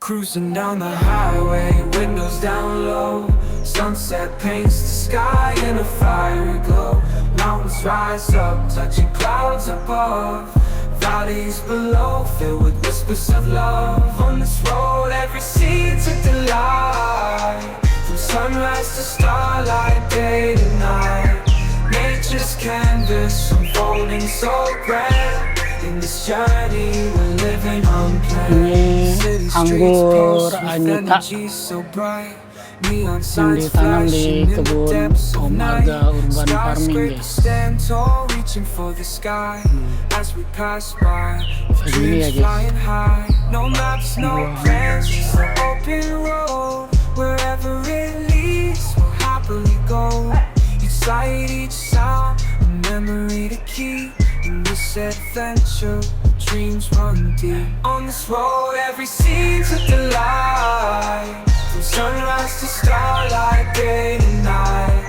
Cruising down the highway, windows down low. Sunset paints the sky in a fiery glow. Mountains rise up, touching clouds above. Valleys below, filled with whispers of love. On this road, every seed's a delight. From sunrise to starlight, day to night. Nature's canvas, unfolding so grand. In this journey, we're living unplanned. City streets Anggur pulse with Anyuta energy so bright. Neon yang signs ditanam di flashing in the kebun depths of Om night. Arga Urban Farming, Skyscrapers guys. stand tall, reaching for the sky. As we pass by, Segini ya, dreams guys. flying high. No maps, no plans, just an open road. Wherever it leads, we'll happily go. Each sight, each sound, a memory to keep. In this adventure, dreams run deep. On this road, every scene's a delight. From sunrise to starlight, day to night.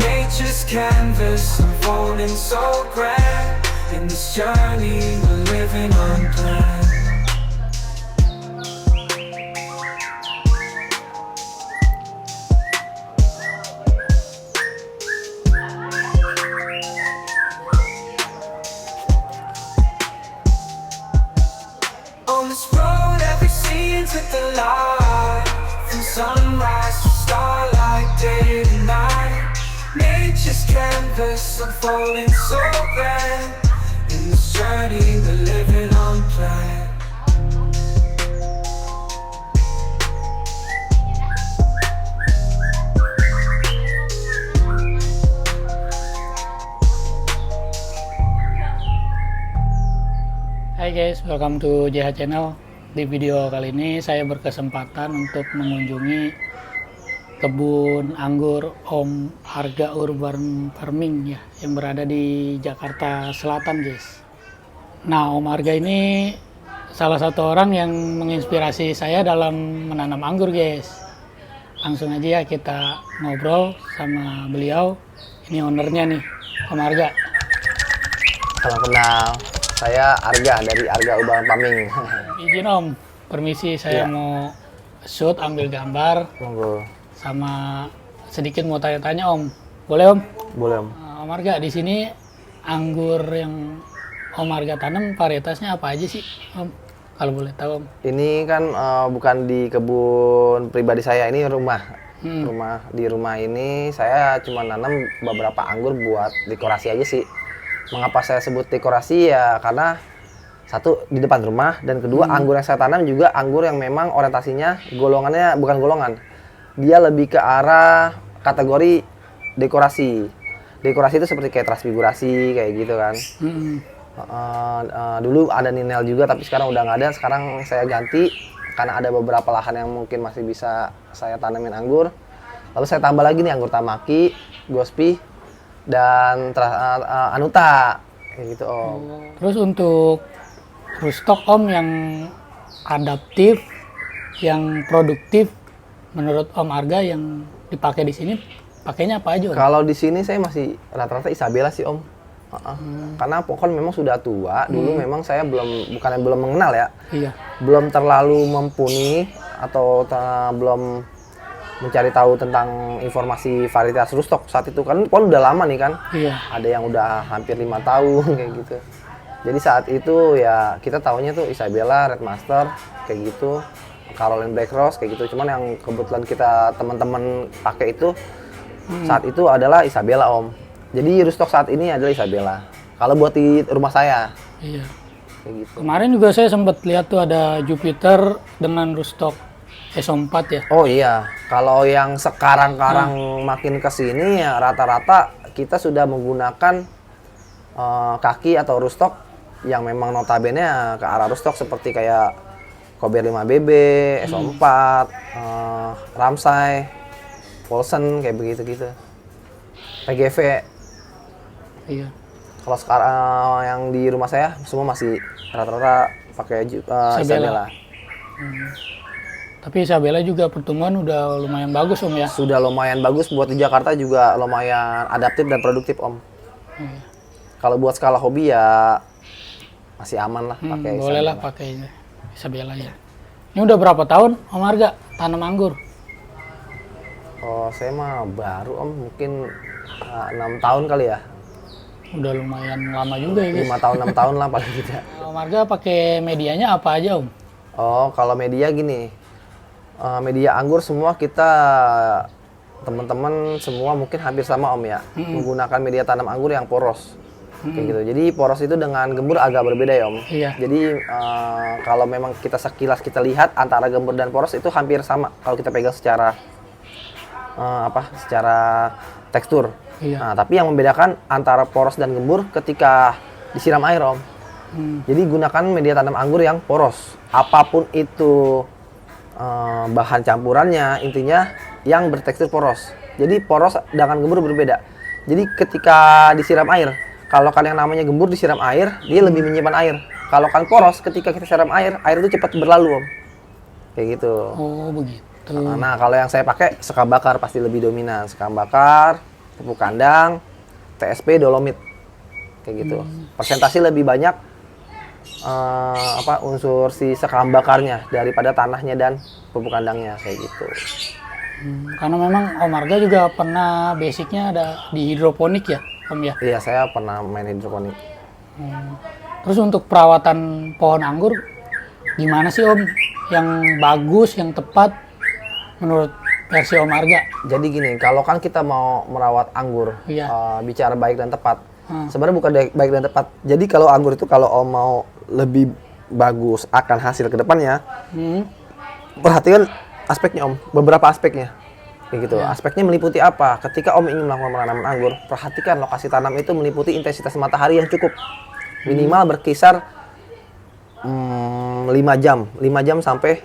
Nature's canvas, unfolding so grand. In this journey, we're living unplanned. On this road, every scene's a delight. From sunrise to starlight, day to night. Nature's canvas, unfolding so grand. In this journey, we're living unplanned. Hai guys, welcome to JH Channel. Di video kali ini saya berkesempatan untuk mengunjungi kebun anggur Om Arga Urban Farming ya, yang berada di Jakarta Selatan guys. Nah, Om Arga ini salah satu orang yang menginspirasi saya dalam menanam anggur guys. Langsung aja ya kita ngobrol sama beliau. Ini ownernya nih, Om Arga. Salam kenal, saya Arga dari Arga Urban Farming. Izin Om, permisi saya Iya. mau shoot ambil gambar Monggo, sama sedikit mau tanya-tanya Om. Boleh Om? boleh Om. Om Arga, di sini anggur yang Om Arga tanam varietasnya apa aja sih Om? Kalau boleh tahu Om. Ini kan bukan di kebun pribadi saya, ini rumah. Di rumah ini saya cuma nanam beberapa anggur buat dekorasi aja sih. Mengapa saya sebut dekorasi ya karena satu di depan rumah dan kedua anggur yang saya tanam juga anggur yang memang orientasinya golongannya bukan golongan. Dia lebih ke arah kategori dekorasi. Dekorasi itu seperti kayak transfigurasi kayak gitu kan. Dulu ada Ninel juga tapi sekarang udah nggak ada. Sekarang saya ganti karena ada beberapa lahan yang mungkin masih bisa saya tanamin anggur. Lalu saya tambah lagi nih anggur Tamaki, Gospi, dan Anuta kayak gitu Om. Terus untuk rootstock Om yang adaptif, yang produktif, menurut Om Arga yang dipakai di sini pakainya apa aja Om? Kalau di sini saya masih rata-rata Isabella sih Om. Karena pohon memang sudah tua. Dulu memang saya bukan belum mengenal ya. Iya. Belum terlalu mumpuni atau belum mencari tahu tentang informasi varietas rootstock saat itu kan pohon udah lama nih kan. Iya. Ada yang udah hampir 5 tahun kayak gitu. Jadi saat itu ya kita tahunya tuh Isabella, Red Master kayak gitu, Caroline Black Rose kayak gitu. Cuman yang kebetulan kita teman-teman pakai itu saat itu adalah Isabella Om. Jadi rootstock saat ini adalah Isabella. Kalau buat di rumah saya Iya. kayak gitu. Kemarin juga saya sempat lihat tuh ada Jupiter dengan rootstock SO4 ya. Oh iya, kalau yang sekarang makin ke sini ya rata-rata kita sudah menggunakan kaki atau rootstock yang memang notabene ke arah rootstock seperti kayak Kober 5BB, SO4, Ramsay, Paulsen kayak begitu-gitu. PGV. Iya. Kalau sekarang yang di rumah saya semua masih rata-rata pakai Isabella. Tapi Isabella juga pertumbuhan udah lumayan bagus Om ya. Sudah lumayan bagus buat di Jakarta juga lumayan adaptif dan produktif Om. Iya. Kalau buat skala hobi ya masih aman lah pakai Boleh lah Isabella. pakai Isabella ya. Ini udah berapa tahun Om Arga tanam anggur? Oh, saya mah baru Om, mungkin 6 tahun kali ya. Udah lumayan lama juga ya guys. 5 tahun, 6 tahun lah paling tidak. Om Arga pakai medianya apa aja Om? Oh, kalau media gini, media anggur semua kita teman-teman semua mungkin hampir sama Om ya, menggunakan media tanam anggur yang poros. Kayak gitu. Jadi poros itu dengan gembur agak berbeda ya Om. Iya. Jadi kalau memang kita sekilas kita lihat antara gembur dan poros itu hampir sama kalau kita pegang secara secara tekstur. Iya. Nah, tapi yang membedakan antara poros dan gembur ketika disiram air Om. Jadi gunakan media tanam anggur yang poros. Apapun itu bahan campurannya, intinya yang bertekstur poros. Jadi poros dengan gembur berbeda. Jadi ketika disiram air, kalau kan yang namanya gembur disiram air, dia lebih menyimpan air. Kalau kan poros, ketika kita siram air itu cepat berlalu Om. Kayak gitu. Oh begitu. Nah, kalau yang saya pakai sekam bakar pasti lebih dominan. Sekam bakar, pupuk kandang, TSP, dolomit. Kayak gitu. Persentase lebih banyak unsur si sekam bakarnya daripada tanahnya dan pupuk kandangnya kayak gitu. Karena memang Om Arga juga pernah basicnya ada di hidroponik ya Om ya? Iya, saya pernah main hidroponik. Terus untuk perawatan pohon anggur gimana sih Om? Yang bagus, yang tepat menurut versi Om Arga? Jadi gini, kalau kan kita mau merawat anggur, Iya. bicara baik dan tepat, sebenarnya bukan baik dan tepat. Jadi kalau anggur itu kalau Om mau lebih bagus akan hasil ke depannya, perhatikan aspeknya Om, beberapa aspeknya. Kayak gitu. Aspeknya meliputi apa? Ketika Om ingin melakukan penanaman anggur, perhatikan lokasi tanam itu meliputi intensitas matahari yang cukup. Minimal berkisar 5 jam sampai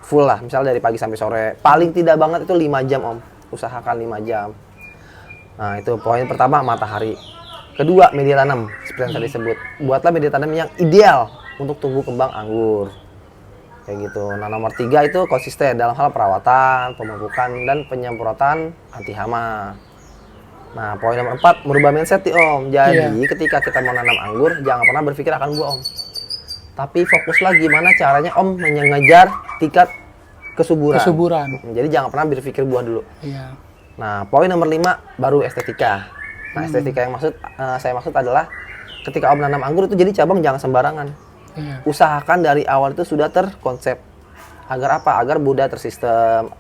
full lah, misalnya dari pagi sampai sore. Paling tidak banget itu 5 jam Om, usahakan 5 jam. Nah itu poin pertama, matahari. Kedua, media tanam, seperti yang tadi sebut. Buatlah media tanam yang ideal untuk tumbuh kembang anggur. Kayak gitu. Nah nomor 3 itu konsisten dalam hal perawatan, pemupukan, dan penyemprotan anti hama. Nah poin nomor 4, merubah mindset Om. Jadi ketika kita mau nanam anggur, jangan pernah berpikir akan buah Om. Tapi fokuslah gimana caranya Om mengejar tingkat kesuburan. Jadi jangan pernah berpikir buah dulu. Iya. Nah, poin nomor 5 baru estetika. Nah, estetika yang saya maksud adalah ketika Om nanam anggur itu jadi cabang jangan sembarangan. Iya. Usahakan dari awal itu sudah terkonsep. Agar apa? Agar mudah tersistem.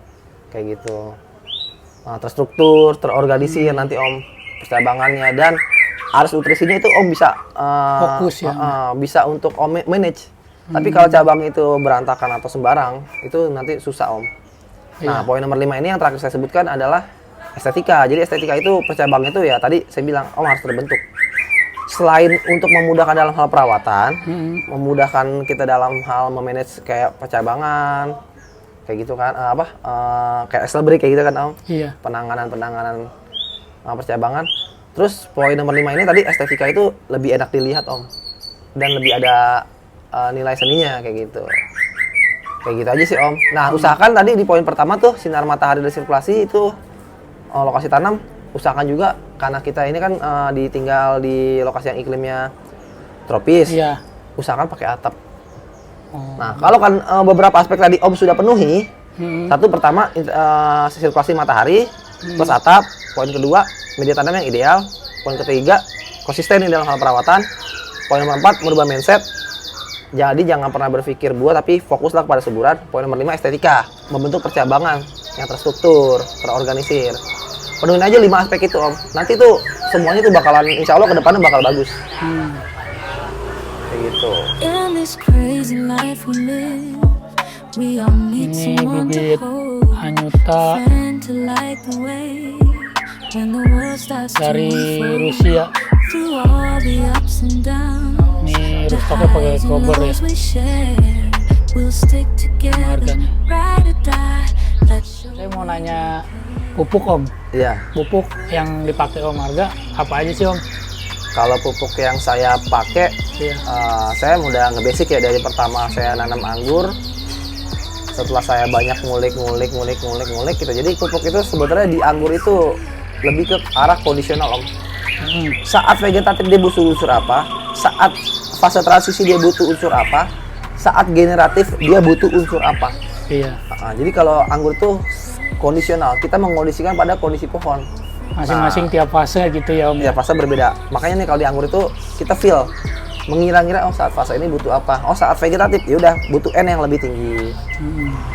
Kayak gitu. Nah, terstruktur, terorganisir nanti Om percabangannya, dan arus nutrisinya itu Om bisa Fokus ya. Bisa untuk Om manage. Tapi kalau cabang itu berantakan atau sembarang, itu nanti susah Om. Nah, poin nomor 5 ini yang terakhir saya sebutkan adalah estetika. Jadi estetika itu percabang itu ya tadi saya bilang Om harus terbentuk. Selain untuk memudahkan dalam hal perawatan, memudahkan kita dalam hal memanage kayak percabangan, kayak gitu kan, kayak Excel break kayak gitu kan Om. Iya. Penanganan percabangan. Terus poin nomor 5 ini tadi estetika itu lebih enak dilihat Om, dan lebih ada nilai seninya kayak gitu. Kayak gitu aja sih Om. Nah usahakan tadi di poin pertama tuh sinar matahari dan sirkulasi itu lokasi tanam, usahakan juga karena kita ini kan ditinggal di lokasi yang iklimnya tropis. Iya. Usahakan pakai atap. Nah kalau kan beberapa aspek tadi Om sudah penuhi, satu pertama sirkulasi matahari plus atap. Poin kedua media tanam yang ideal. Poin ketiga konsisten dalam hal perawatan. Poin nomor 4 merubah mindset. Jadi jangan pernah berpikir buah tapi fokuslah kepada suburan. Poin nomor 5 estetika, membentuk percabangan yang terstruktur, terorganisir. Penuhin aja 5 aspek itu Om. Nanti tuh semuanya tuh bakalan insya Allah ke depannya bakal bagus. Kayak gitu. Ini bibit hanyuta dari Rusia. Ini rooftopnya pakai cover ya. Harganya. Saya mau nanya pupuk Om. Iya. Pupuk yang dipakai Om Arga apa aja sih Om? Kalau pupuk yang saya pakai, saya udah ngebasic ya dari pertama saya nanam anggur. Setelah saya banyak ngulik gitu. Jadi pupuk itu sebenarnya di anggur itu lebih ke arah kondisional Om. Saat vegetatif dia butuh unsur apa, saat fase transisi dia butuh unsur apa, saat generatif dia butuh unsur apa. Iya. Jadi kalau anggur tuh kondisional, kita mengkondisikan pada kondisi pohon. Masing-masing tiap fase gitu ya Om. Ya fase berbeda. Makanya nih kalau di anggur itu kita feel, mengira-ngira saat fase ini butuh apa. Saat vegetatif ya udah butuh N yang lebih tinggi.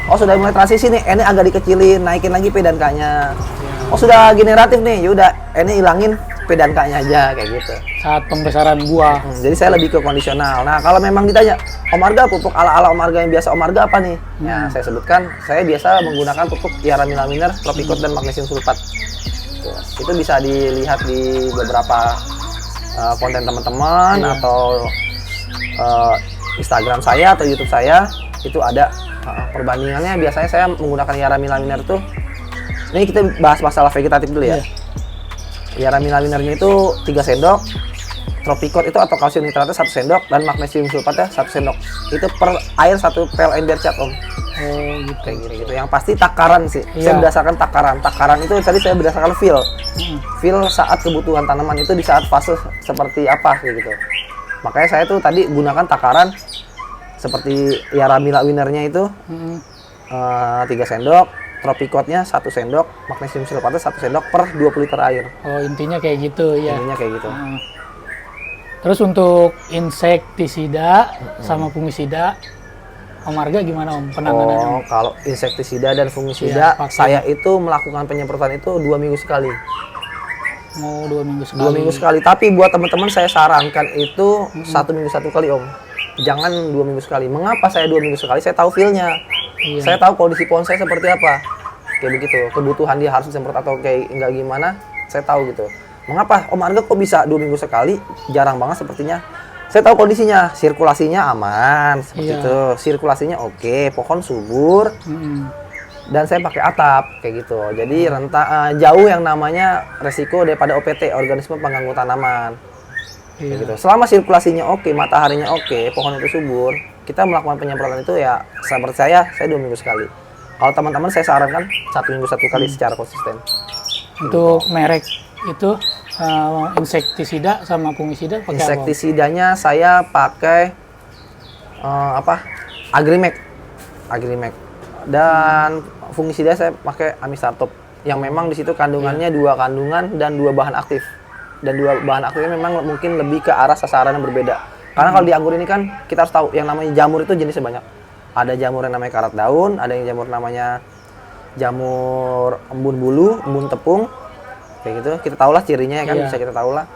Sudah mulai transisi nih, N-nya agak dikecilin, naikin lagi P dan K-nya. Sudah generatif nih, ya udah N-nya hilangin, P dan K-nya aja kayak gitu. Saat pembesaran buah. Jadi saya lebih ke kondisional. Nah, kalau memang ditanya, Om Arga pupuk ala-ala Om Arga yang biasa Om Arga apa nih? Ya, saya sebutkan, saya biasa menggunakan pupuk Yaramila Miner, Tropicot dan magnesium sulfat. Itu bisa dilihat di beberapa konten teman-teman atau Instagram saya atau YouTube saya, itu ada perbandingannya. Biasanya saya menggunakan Yaramila Miner tuh. Ini kita bahas masalah vegetatif dulu ya. Yaramila Minernya itu 3 sendok, Tropicot itu atau kalsium nitratnya 1 sendok, dan magnesium sulfatnya 1 sendok. Itu per air 1 pel ember cat Om. Gitu. Kayak gitu. Yang pasti takaran sih. Saya berdasarkan takaran. Takaran itu tadi saya berdasarkan feel. Feel saat kebutuhan tanaman itu di saat fase seperti apa kayak gitu. Makanya saya tuh tadi gunakan takaran seperti Yaramila Minernya itu 3 sendok, Tropicotnya 1 sendok, magnesium sulfatnya 1 sendok per 20 liter air. Intinya kayak gitu ya. Intinya kayak gitu. Terus untuk insektisida sama fungisida, Om Arga gimana Om penanganannya? Kalau insektisida dan fungisida, saya itu melakukan penyemprotan itu 2 minggu sekali. 2 minggu sekali. 2 minggu sekali. Tapi buat teman-teman saya sarankan itu 1 minggu 1 kali Om. Jangan 2 minggu sekali. Mengapa saya 2 minggu sekali? Saya tahu feel-nya. Saya tahu kondisi pohon saya seperti apa. Kayak begitu. Kebutuhan dia harus disemprot atau kayak enggak gimana, saya tahu gitu. Mengapa Om Arga kok bisa 2 minggu sekali? Jarang banget sepertinya. Saya tahu kondisinya, sirkulasinya aman, seperti itu. Sirkulasinya oke, pohon subur. Dan saya pakai atap kayak gitu. Jadi jauh yang namanya resiko daripada OPT, organisme pengganggu tanaman. Kayak gitu. Selama sirkulasinya oke, mataharinya oke, pohon itu subur, kita melakukan penyemprotan itu ya seperti saya 2 minggu sekali. Kalau teman-teman saya sarankan 1 minggu 1 kali secara konsisten. Untuk merek itu insektisida sama fungisida pakai insektisidanya apa? Saya pakai Agrimek. Dan fungisida saya pakai Amistartop. Yang memang di situ kandungannya 2 kandungan dan 2 bahan aktif. Dan 2 bahan aktifnya memang mungkin lebih ke arah sasaran yang berbeda. Karena kalau di anggur ini kan kita harus tahu yang namanya jamur itu jenisnya banyak. Ada jamur yang namanya karat daun, ada yang jamur namanya jamur embun bulu, embun tepung. Kayak gitu, kita tahulah cirinya ya kan, bisa kita tahulah.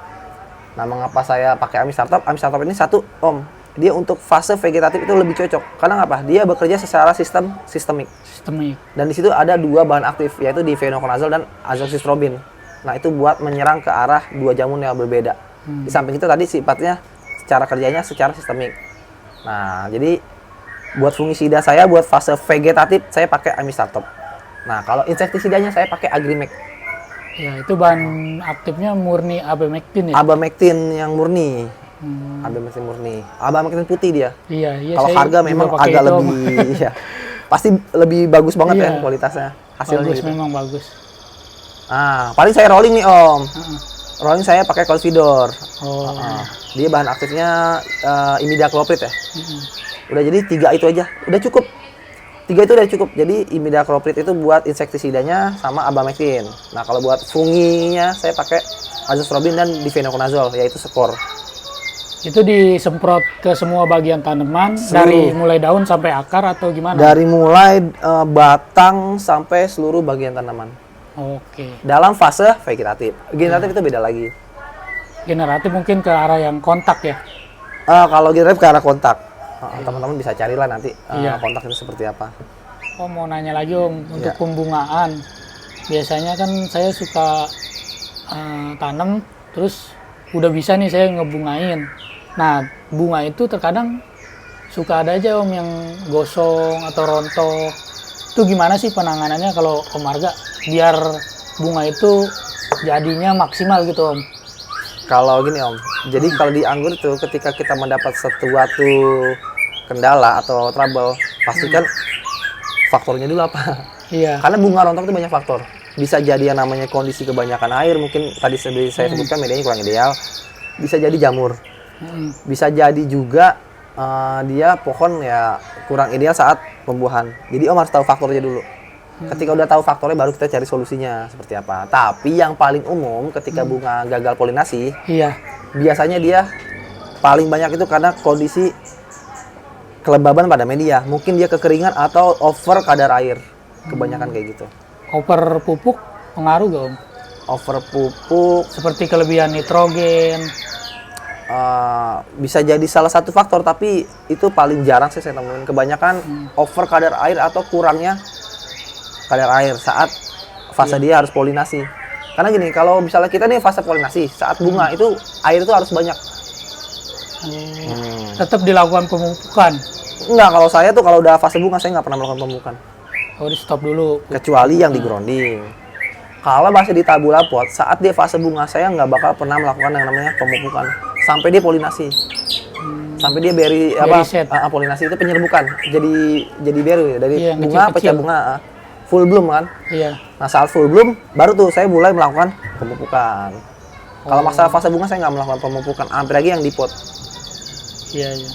Nah, mengapa saya pakai Amistartop? Amistartop ini satu, Om, dia untuk fase vegetatif itu lebih cocok. Karena apa? Dia bekerja secara sistemik. Dan di situ ada 2 bahan aktif, yaitu difenoconazole dan azoxystrobin. Nah, itu buat menyerang ke arah 2 jamur yang berbeda. Di samping itu tadi sifatnya secara kerjanya secara sistemik. Nah, jadi buat fungisida saya buat fase vegetatif saya pakai Amistartop. Nah, kalau insektisidanya saya pakai Agrimek. Ya, itu bahan aktifnya murni abamectin ya? Abamectin yang murni. Abamectin murni. Abamectin putih dia. Iya. Kalau harga memang agak lebih iya. Pasti lebih bagus banget ya kualitasnya. Hasilnya bagus gitu. Memang bagus. Paling saya rolling nih Om. Rolling saya pakai Colvidor. Dia bahan aktifnya imidacloprid ya. Udah, jadi 3 itu aja. Udah cukup. 3 itu udah cukup. Jadi imidacloprid itu buat insektisidanya sama abamectin. Nah, kalau buat funginya saya pakai azoxystrobin dan difenoconazole, yaitu skor. Itu disemprot ke semua bagian tanaman dari mulai daun sampai akar atau gimana? Dari mulai batang sampai seluruh bagian tanaman. Oke. Dalam fase vegetatif. Generatif itu beda lagi. Generatif mungkin ke arah yang kontak ya? Kalau generatif ke arah kontak. Teman-teman bisa carilah nanti kontak itu seperti apa. Mau nanya lagi Om, untuk pembungaan. Biasanya kan saya suka tanam, terus udah bisa nih saya ngebungain. Nah, bunga itu terkadang suka ada aja Om yang gosong atau rontok. Itu gimana sih penanganannya kalau Om Arga biar bunga itu jadinya maksimal gitu Om? Kalau gini Om, jadi kalau di anggur itu ketika kita mendapat sesuatu kendala atau trouble, pastikan faktornya dulu apa. Iya. Karena bunga rontok itu banyak faktor. Bisa jadi yang namanya kondisi kebanyakan air, mungkin tadi saya sebutkan medianya kurang ideal. Bisa jadi jamur. Bisa jadi juga dia pohon ya kurang ideal saat pembuahan. Jadi Om harus tahu faktornya dulu. Ketika udah tahu faktornya baru kita cari solusinya seperti apa. Tapi yang paling umum ketika bunga gagal polinasi, Iya. biasanya dia paling banyak itu karena kondisi kelembaban pada media. Mungkin dia kekeringan atau over kadar air. Kebanyakan kayak gitu. Over pupuk pengaruh gak Om? Over pupuk Seperti kelebihan nitrogen. bisa jadi salah satu faktor, tapi itu paling jarang sih saya temuin. Kebanyakan over kadar air atau kurangnya kadar air saat fase dia harus polinasi. Karena gini, kalau misalnya kita nih fase polinasi, saat bunga itu air itu harus banyak. Tetap dilakukan pemupukan. Enggak, kalau saya tuh kalau udah fase bunga saya nggak pernah melakukan pemupukan. Oh, di stop dulu. Kecuali yang di grounding. Kalau masih di tabula pot, saat dia fase bunga saya nggak bakal pernah melakukan yang namanya pemupukan sampai dia polinasi. Sampai dia beri apa? set. Polinasi itu penyerbukan. Jadi beri dari Iya, yang bunga kecil-kecil. pecah bunga. Full bloom kan. Iya. Nah saat full bloom baru tuh saya mulai melakukan pemupukan. Kalau masalah fase bunga saya nggak melakukan pemupukan, hampir lagi yang di pot. Iya, iya.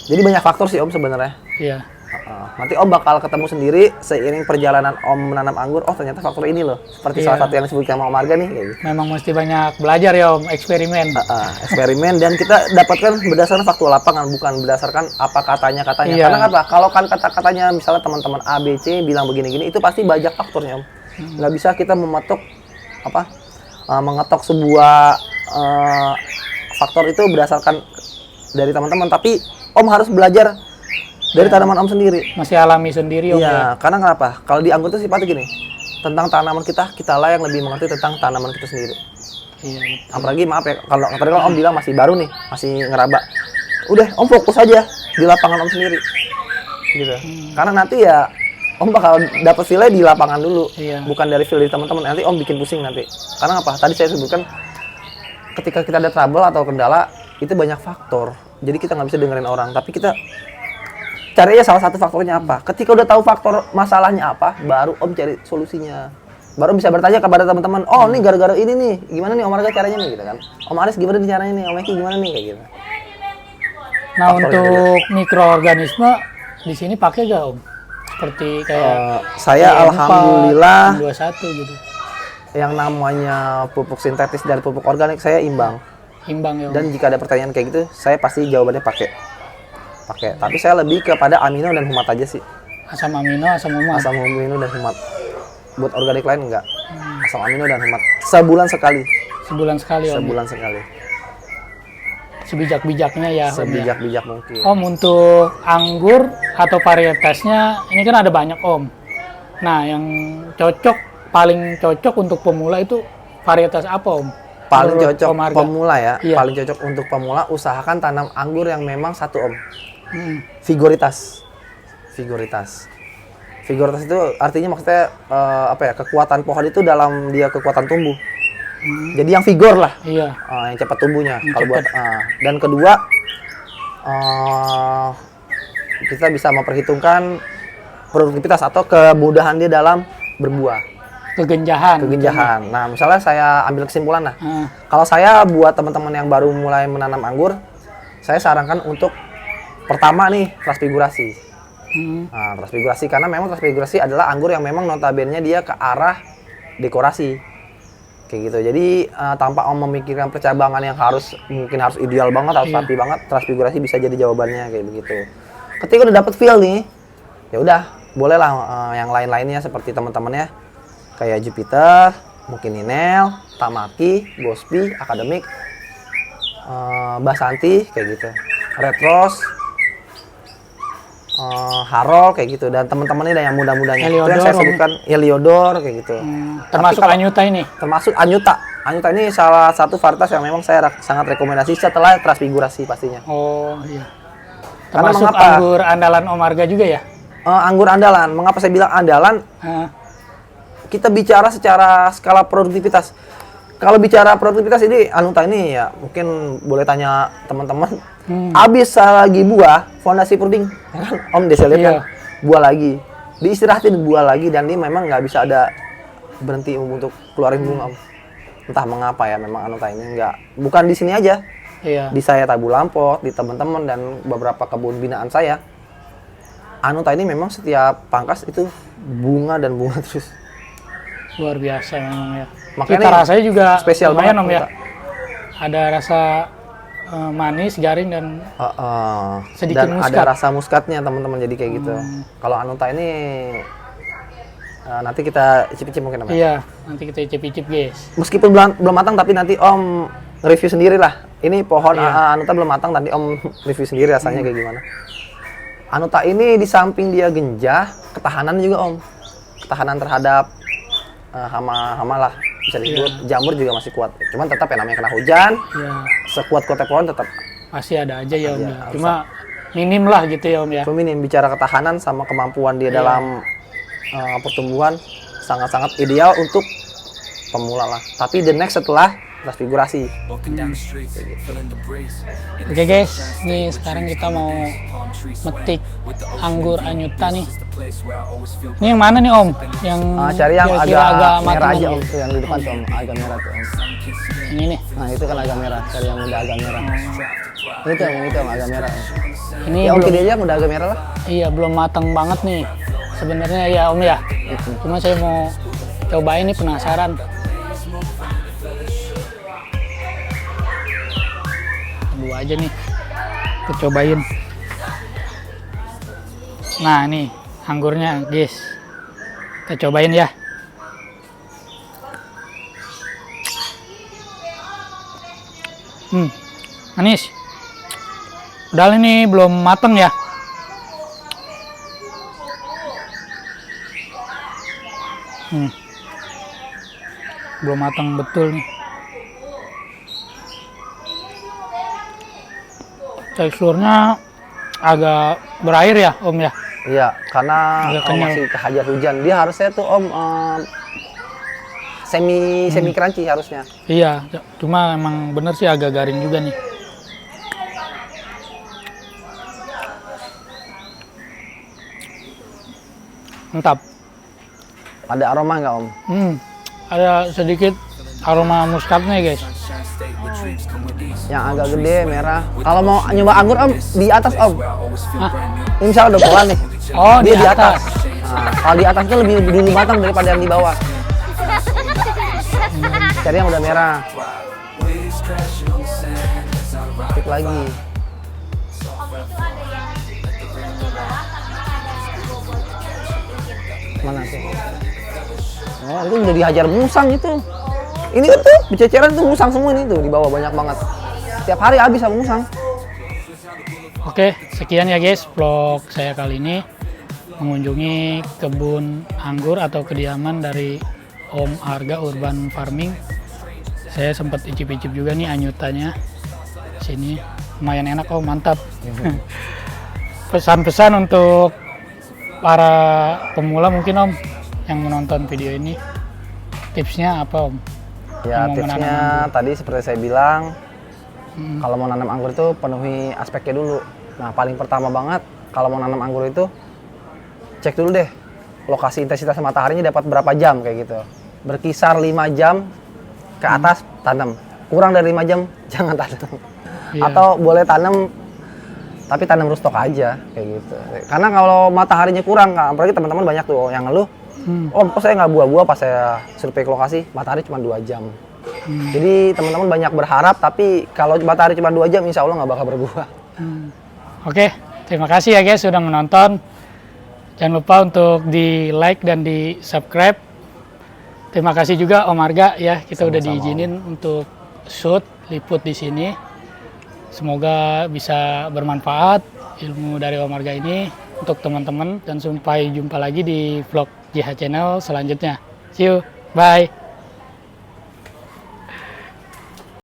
Jadi banyak faktor sih Om sebenarnya. Iya. Nanti Om bakal ketemu sendiri seiring perjalanan Om menanam anggur. Oh ternyata faktor ini loh. Seperti Iya. salah satu yang disebutkan sama Om Arga nih. Kayak gitu. Memang mesti banyak belajar ya Om, eksperimen. Eksperimen dan kita dapatkan berdasarkan faktual lapangan, bukan berdasarkan apa katanya. Iya. Karena apa? Kalau kan kata-katanya misalnya teman-teman A, B, C bilang begini-gini, itu pasti banyak faktornya Om. Nggak bisa kita mengetok sebuah faktor itu berdasarkan dari teman-teman, tapi Om harus belajar dari tanaman Om sendiri. Masih alami sendiri Om ya. Iya, karena kenapa? Kalau di anggur itu sifatnya gini, tentang tanaman kita lah yang lebih mengerti tentang tanaman kita sendiri. Iya. Apalagi maaf ya, kalau tadi kan Om bilang masih baru nih, masih ngeraba. Udah, Om fokus aja di lapangan Om sendiri. Gitu. Karena nanti ya Om bakal dapat feel di lapangan dulu, Iya. bukan dari feel dari teman-teman. Nanti Om bikin pusing nanti. Karena apa? Tadi saya sebutkan ketika kita ada trouble atau kendala, itu banyak faktor. Jadi kita nggak bisa dengerin orang, tapi kita cari aja salah satu faktornya apa. Ketika udah tahu faktor masalahnya apa, baru Om cari solusinya. Baru bisa bertanya kepada teman-teman, oh ini gara-gara ini nih, gimana nih Om Arga caranya nih, gitu kan. Om Aris gimana nih caranya nih, Om Eki gimana nih, kayak gitu. Nah, Faktor untuk mikroorganisme di sini pakai gak Om? Seperti kayak Saya alhamdulillah 21 gitu. yang namanya pupuk sintetis dan pupuk organik saya imbang. Imbang ya Om. Dan jika ada pertanyaan kayak gitu, saya pasti jawabannya pakai. Tapi saya lebih kepada amino dan humat aja sih. Asam amino, asam umat. Asam amino dan humat. Buat organik lain enggak. Asam amino dan humat. Sebulan sekali. Sebulan sekali Om. Sebulan sekali. Sebijak-bijaknya ya Om. Ya. Sebijak-bijak mungkin. Om, untuk anggur atau varietasnya ini kan ada banyak Om. Nah, yang paling cocok untuk pemula itu varietas apa Om? Paling Menurut cocok Om Arga. pemula ya. Iya. Paling cocok untuk pemula usahakan tanam anggur yang memang satu Om. Hmm. Vigoritas itu artinya maksudnya kekuatan pohon itu dalam dia kekuatan tumbuh. Jadi yang vigor lah, Iya. yang cepat tumbuhnya. Yang Kalau buat dan kedua kita bisa memperhitungkan produktivitas atau kemudahan dia dalam berbuah, Kegenjahan. Nah, misalnya saya ambil kesimpulan lah. Ah, Kalau saya buat teman-teman yang baru mulai menanam anggur, saya sarankan untuk pertama nih transfigurasi. Nah, transfigurasi karena memang transfigurasi adalah anggur yang memang notabene dia ke arah dekorasi. Kayak gitu. Jadi tanpa Om memikirkan percabangan yang mungkin harus ideal banget, harus rapi banget, transfigurasi bisa jadi jawabannya kayak begitu. Ketika udah dapet feel nih, ya udah, bolehlah yang lain-lainnya seperti teman-temannya kayak Jupiter, mungkin Ninel, Tamaki, Gospi, Akademik, Basanti kayak gitu. Red Rose, Harol kayak gitu, dan teman-temannya yang muda-mudanya itu yang saya sebutkan Heliodor kayak gitu. termasuk kalau- Anyuta ini. Termasuk Anyuta ini salah satu varietas yang memang saya sangat rekomendasi setelah transfigurasi pastinya. Oh iya. Karena Termasuk mengapa? anggur andalan Om Arga juga ya? Anggur andalan, mengapa saya bilang andalan? Ah, Kita bicara secara skala produktivitas. Kalau bicara produktivitas ini Anyuta ini ya mungkin boleh tanya teman-teman. Habis lagi buah, fondasi puding, ya kan? Om desa lihat kan, Iya. buah lagi, diistirahatin buah lagi, dan dia memang nggak bisa ada berhenti untuk keluarin bunga Om. Entah mengapa ya, memang Anyuta ini bukan di sini aja, Iya. di saya Tabu Lampot, di teman-teman dan beberapa kebun binaan saya, Anuta ini memang setiap pangkas itu bunga dan bunga terus. Luar biasa memang ya. Makanya Cita rasanya juga spesial lumayan banget, Om ya. Anuta. Ada rasa manis, garing dan sedikit dan muskat. ada rasa muskatnya teman-teman, jadi kayak gitu. Kalau Anuta ini nanti kita icip-icip mungkin Om. Iya, nanti kita icip-icip guys. Meskipun belum matang tapi nanti Om review sendiri lah. Ini pohon Iya. Anuta belum matang, nanti Om review sendiri rasanya kayak gimana. Anuta ini di samping dia genjah, ketahanan juga Om. Ketahanan terhadap hama-hama lah bisa disebut. Jamur juga masih kuat. Cuman tetap yang namanya kena hujan, Iya, sekuat-kuatnya pohon tetap pasti ada aja ya Om Iya, ya. harus Cuma minim lah gitu ya Om ya. minim. Bicara ketahanan sama kemampuan dia Iya. dalam pertumbuhan sangat-sangat ideal untuk pemula lah. Tapi the next setelah transfigurasi. Walking down the streets, feeling the breeze. Oke guys, nih sekarang kita mau metik anggur anyuta nih. Ini yang mana nih Om? Yang Cari yang kira-kira agak merah matang aja Om? Om, tuh yang di depan tuh Om, agak merah tuh Om. Ini nih. Nah itu kan agak merah, cari yang udah agak merah. Itu yang agak merah. Ini Ya Om belum, pilih aja yang udah agak merah lah. iya belum matang banget nih. Sebenarnya ya Om ya. Cuma saya mau cobain nih, penasaran. Dua aja nih. Kita cobain. Nah, nih anggurnya, guys. Kita cobain ya. Manis. Padahal ini belum mateng ya. Belum matang betul nih. Teksturnya agak berair ya Om ya. Iya, karena Agak Om kenyal. masih kehajar hujan. Dia harusnya tuh Om semi crunchy harusnya. Iya, cuma emang bener sih agak garing juga nih. Mantap. Ada aroma nggak Om? Ada sedikit aroma muskatnya guys. Yang agak gede, merah. Kalau mau nyoba anggur Om, di atas Om. Hah? Ini misalnya udah pelan nih. Oh, Dia di atas. Nah, kalau di atasnya lebih dulu matang daripada yang di bawah. Cari yang udah merah. Klik lagi. Mana sih? Oh, itu udah dihajar musang itu. Ini kan tuh bececeran tuh musang semua ini tuh di bawah banyak banget. Tiap hari habis sama musang. Oke, sekian ya guys vlog saya kali ini mengunjungi kebun anggur atau kediaman dari Om Arga Urban Farming. Saya sempat icip-icip juga nih anyutanya. Sini lumayan enak Om, mantap. Pesan-pesan untuk para pemula mungkin Om yang menonton video ini, tipsnya apa Om? Ya Yang mau menanam tipsnya tadi seperti saya bilang, kalau mau nanam anggur itu penuhi aspeknya dulu. Nah paling pertama banget kalau mau nanam anggur itu cek dulu deh lokasi intensitas mataharinya dapat berapa jam kayak gitu. Berkisar 5 jam ke atas tanam. Kurang dari 5 jam jangan tanam. Iya. Atau boleh tanam tapi tanam rootstock aja kayak gitu. Karena kalau mataharinya kurang, apalagi teman-teman banyak tuh yang ngeluh, Om kok saya nggak buah-buah pas saya survei ke lokasi, matahari cuma 2 jam. Jadi teman-teman banyak berharap, tapi kalau matahari cuma 2 jam insya Allah nggak bakal berbuah. Oke, terima kasih ya guys sudah menonton. Jangan lupa untuk di like dan di subscribe. Terima kasih juga Om Arga ya, kita udah Sama-sama, diizinin untuk shoot liput di sini. Semoga bisa bermanfaat ilmu dari Om Arga ini untuk teman-teman, dan sampai jumpa lagi di vlog JH Channel selanjutnya. See you, bye.